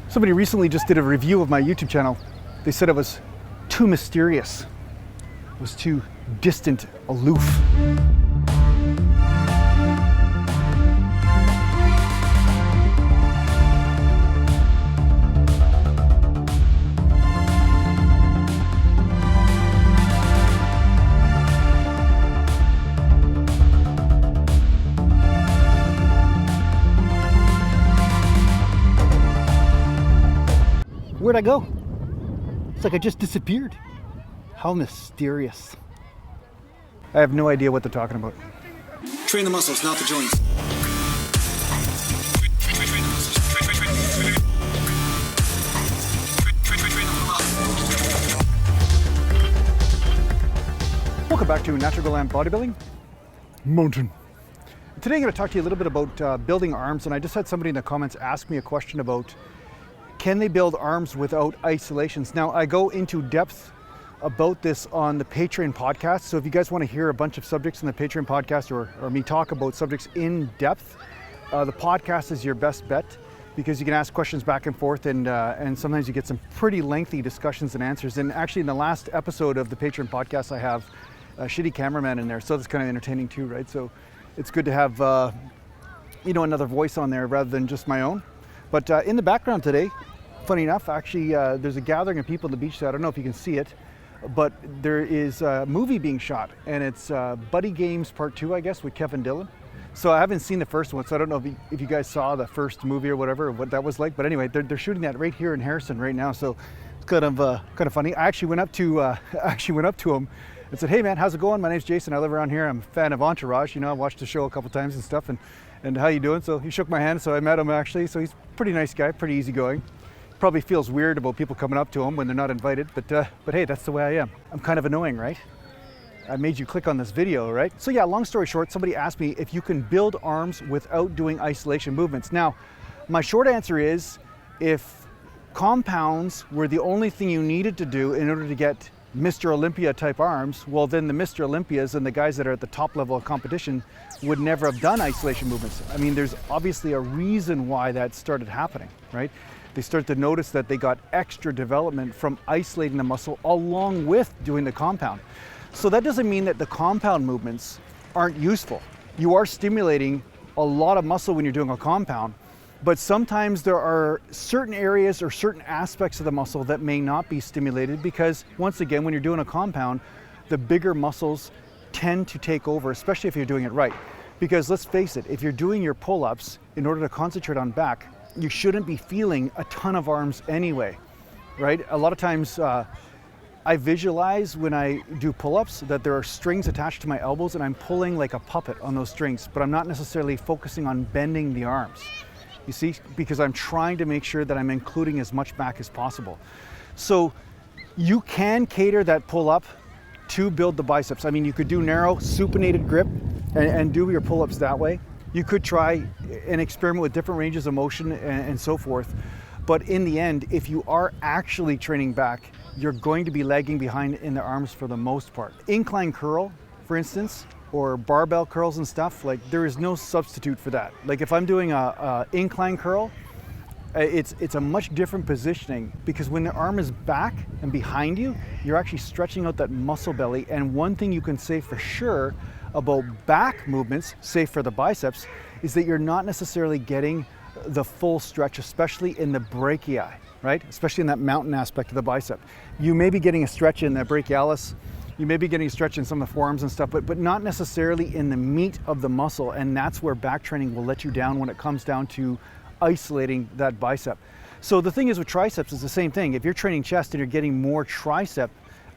Somebody recently just did a review of my YouTube channel. They said it was too mysterious. It was too distant, aloof. Where'd I go? It's like I just disappeared. How mysterious. I have no idea what they're talking about. Train the muscles, not the joints. Welcome back to Natural Bodybuilding Mountain. Today I'm going to talk to you a little bit about building arms, and I just had somebody in the comments ask me a question about can they build arms without isolations? Now, I go into depth about this on the Patreon podcast, so if you guys want to hear a bunch of subjects in the Patreon podcast or me talk about subjects in depth, the podcast is your best bet because you can ask questions back and forth, and sometimes you get some pretty lengthy discussions and answers. And actually in the last episode of the Patreon podcast, I have a shitty cameraman in there, so that's kind of entertaining too, right? So it's good to have another voice on there rather than just my own. But in the background today, funny enough, actually, there's a gathering of people on the beach. So I don't know if you can see it, but there is a movie being shot, and it's Buddy Games Part 2, I guess, with Kevin Dillon. So I haven't seen the first one, so I don't know if you guys saw the first movie or whatever, or what that was like. But anyway, they're shooting that right here in Harrison right now, so it's kind of funny. I actually went up to him and said, "Hey man, how's it going? My name's Jason. I live around here. I'm a fan of Entourage. You know, I watched the show a couple times and stuff. And how you doing?" So he shook my hand, so I met him actually. So he's a pretty nice guy, pretty easygoing. Probably feels weird about people coming up to him when they're not invited, but hey, that's the way I am. I'm kind of annoying, right? I made you click on this video, right? So yeah, long story short, somebody asked me if you can build arms without doing isolation movements. Now, my short answer is if compounds were the only thing you needed to do in order to get Mr. Olympia type arms, well then the Mr. Olympias and the guys that are at the top level of competition would never have done isolation movements. I mean, there's obviously a reason why that started happening, right? They start to notice that they got extra development from isolating the muscle along with doing the compound. So that doesn't mean that the compound movements aren't useful. You are stimulating a lot of muscle when you're doing a compound, but sometimes there are certain areas or certain aspects of the muscle that may not be stimulated because, once again, when you're doing a compound, the bigger muscles tend to take over, especially if you're doing it right. Because let's face it, if you're doing your pull-ups in order to concentrate on back, you shouldn't be feeling a ton of arms anyway, right? A lot of times I visualize when I do pull-ups that there are strings attached to my elbows and I'm pulling like a puppet on those strings, but I'm not necessarily focusing on bending the arms. You see, because I'm trying to make sure that I'm including as much back as possible. So you can cater that pull-up to build the biceps. I mean, you could do narrow supinated grip and do your pull-ups that way. You could try and experiment with different ranges of motion and so forth. But in the end, if you are actually training back, you're going to be lagging behind in the arms for the most part. Incline curl, for instance, or barbell curls and stuff, like there is no substitute for that. Like if I'm doing a incline curl, it's a much different positioning because when the arm is back and behind you, you're actually stretching out that muscle belly. And one thing you can say for sure about back movements, say for the biceps, is that you're not necessarily getting the full stretch, especially in the brachii, right? Especially in that mountain aspect of the bicep. You may be getting a stretch in the brachialis, you may be getting a stretch in some of the forearms and stuff, but not necessarily in the meat of the muscle, and that's where back training will let you down when it comes down to isolating that bicep. So the thing is with triceps is the same thing. If you're training chest and you're getting more tricep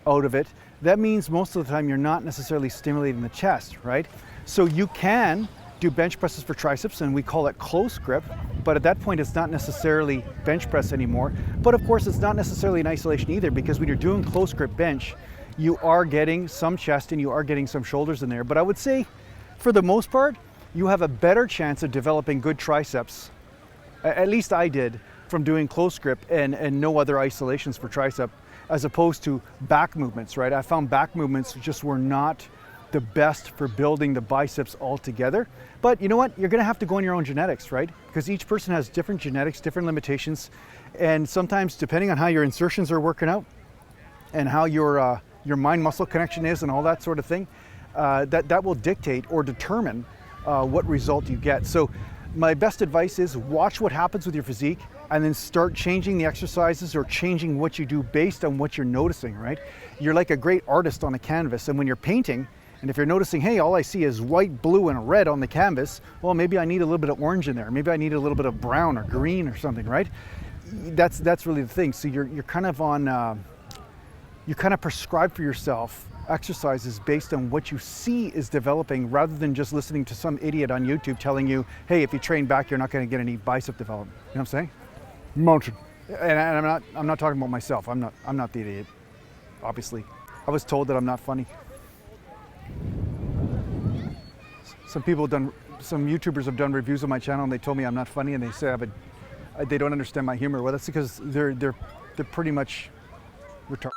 out of it, that means most of the time you're not necessarily stimulating the chest, right? So you can do bench presses for triceps, and we call it close grip, but at that point it's not necessarily bench press anymore. But of course it's not necessarily in isolation either, because when you're doing close grip bench, you are getting some chest and you are getting some shoulders in there. But I would say for the most part, you have a better chance of developing good triceps, at least I did, from doing close grip and no other isolations for tricep, as opposed to back movements, right? I found back movements just were not the best for building the biceps altogether. But you know what? You're gonna have to go on your own genetics, right? Because each person has different genetics, different limitations, And sometimes, depending on how your insertions are working out and how your mind-muscle connection is and all that sort of thing, that will dictate or determine what result you get. So my best advice is watch what happens with your physique and then start changing the exercises or changing what you do based on what you're noticing, right? You're like a great artist on a canvas, and when you're painting, and if you're noticing, hey, all I see is white, blue, and red on the canvas, well, maybe I need a little bit of orange in there. Maybe I need a little bit of brown or green or something, right? That's really the thing. So you're kind of on, you kind of prescribe for yourself exercises based on what you see is developing, rather than just listening to some idiot on YouTube telling you, hey, if you train back, you're not going to get any bicep development. You know what I'm saying? Mountain. And I'm not talking about myself. I'm not the idiot, obviously. I was told that I'm not funny. Some YouTubers have done reviews of my channel and they told me I'm not funny, and they say they don't understand my humor. Well, that's because they're pretty much retarded.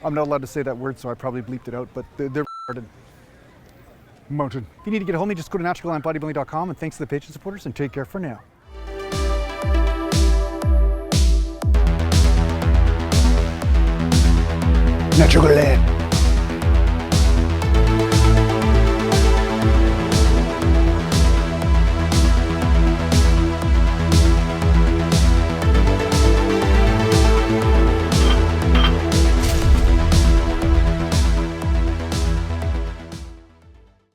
I'm not allowed to say that word, so I probably bleeped it out, but they're retarded. Mountain. If you need to get a hold of me, just go to naturalbodybuilding.com, and thanks to the Patreon supporters, and take care for now. Natural Land.